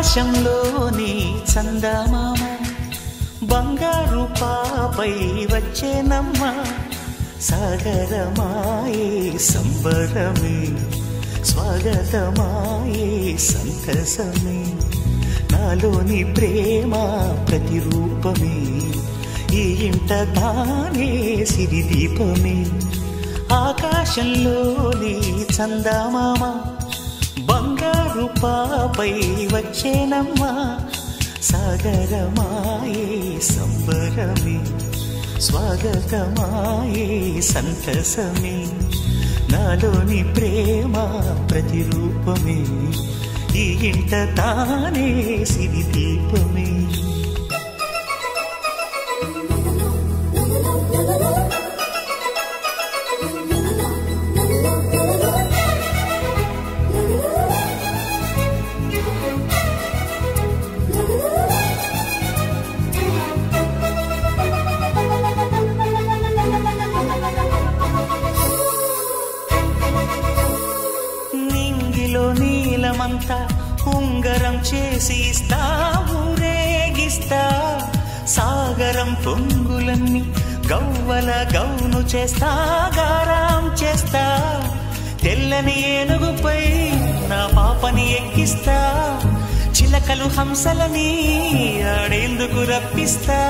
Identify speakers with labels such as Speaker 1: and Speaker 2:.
Speaker 1: ఆకాశంలోని చందమామ బంగారు పాపై వచ్చేనమ్మ సాగరమాయే సంబరమే స్వాగతమాయే సంతసమే నాలోని ప్రేమ ప్రతిరూపమే ఈ ఇంట తానే సిరిదీపమే ఆకాశంలోని చందమామ బంగారు పాపై వచ్చేనమ్మ సాగరమాయే సంబరమే స్వాగతమాయే సంతసమే నాలోని ప్రేమ ప్రతిరూపమే ఈ ఇంట తానే సిరిదీపమే నీలమంతా ఉంగరం చేసి ఇస్తా ఊరేగిస్తా సాగరం పొంగులన్నీ గవ్వల గౌను చేస్తా గారాం చేస్తా తెల్లని ఏనుగుపై నా పాపని ఎక్కిస్తా చిలకలు హంసలని ఆడేందుకు రప్పిస్తా